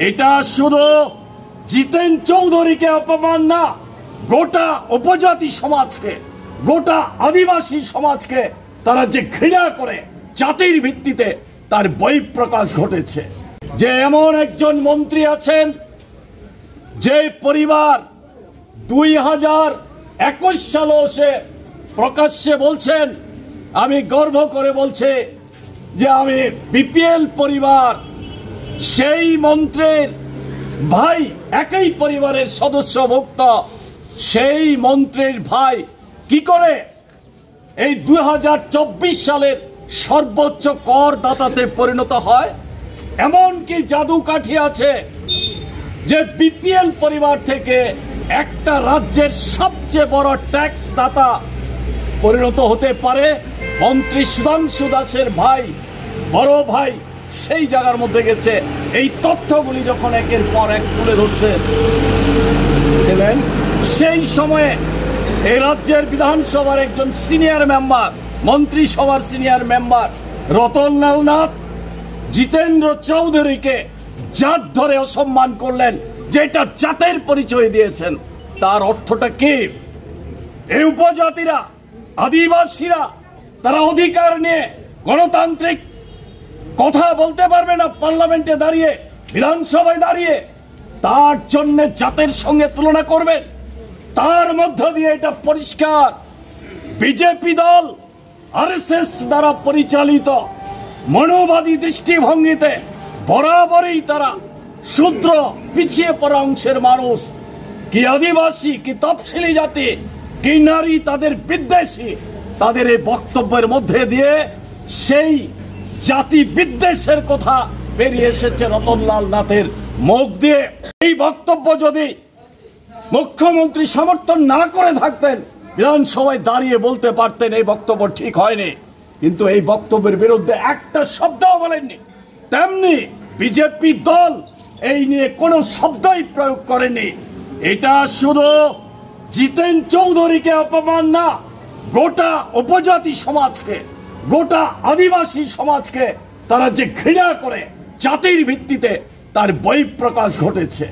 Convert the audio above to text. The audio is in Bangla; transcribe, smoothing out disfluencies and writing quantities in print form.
এটা শুধু জিতেন চৌধুরীকে অপমান না, গোটা উপজাতি সমাজকে, গোটা আদিবাসী সমাজকে তারা যে ঘৃণা করে জাতির ভিত্তিতে তার বহিঃপ্রকাশ ঘটেছে। যে এমন একজন মন্ত্রী আছেন যে পরিবার 2021 সালেও সে প্রকাশ্যে বলছেন, আমি গর্ব করে বলছি যে আমি বিপিএল পরিবার। সেই মন্ত্রীর ভাই, একই পরিবারের সদস্যভুক্ত সেই মন্ত্রীর ভাই কি করে এই 2024 সালের সর্বোচ্চ করদাতাতে পরিণত হয়? এমনকি জাদু কাঠি আছে যে বিপিএল পরিবার থেকে একটা রাজ্যের সবচেয়ে বড় ট্যাক্স দাতা পরিণত হতে পারে। মন্ত্রী সুধাংশু দাসের ভাই, বড় ভাই সেই জায়গার মধ্যে গেছে। এই তথ্যগুলি যখন একের পর এক তুলে ধরছিলেন, সেই সময়ে এই রাজ্যের বিধানসভার একজন সিনিয়র মেম্বার, মন্ত্রিসভার সিনিয়র মেম্বার রতনলাল নাথ জিতেন্দ্র চৌধুরীকে জাত ধরে অসম্মান করলেন, যেটা জাতের পরিচয় দিয়েছেন। তার অর্থটা কি? এই উপজাতিরা, আদিবাসীরা তারা অধিকার নিয়ে গণতান্ত্রিক কথা বলতে পারবে না পার্লামেন্টে দাঁড়িয়ে, বিধানসভায় দাঁড়িয়ে, তার জন্য জাতের সঙ্গে তুলনা করবেন? তার মধ্য দিয়ে এটা পরিষ্কার, বিজেপি দল আরএসএস দ্বারা পরিচালিত মনোবাদী দৃষ্টিভঙ্গিতে বরাবরই তারা শূদ্র, পিছিয়ে পড়া অংশের মানুষ, কি আদিবাসী, কি তফসিলি জাতি, কি নারী, তাদের বিদ্বেষী। তাদের এই বক্তব্যের মধ্যে দিয়ে সেই জাতি বিদ্বেষের কথা বেরিয়ে এসেছে রতনলাল নাথের মুখ দিয়ে। এই বক্তব্য যদি মুখ্যমন্ত্রী সমর্থন না করে থাকতেন, বিধানসভায় দাঁড়িয়ে বলতে পারতেন এই বক্তব্য ঠিক হয়নি, কিন্তু এই বক্তব্যের বিরুদ্ধে একটা শব্দও বলেননি। তেমনি বিজেপি দল এই নিয়ে কোনো শব্দই প্রয়োগ করেনি। এটা শুধু জিতেন চৌধুরীকে অপমান না, গোটা উপজাতি সমাজকে, গোটা আদিবাসী সমাজকে তারা যে ঘৃণা করে জাতির ভিত্তিতে তার বহিঃপ্রকাশ ঘটেছে।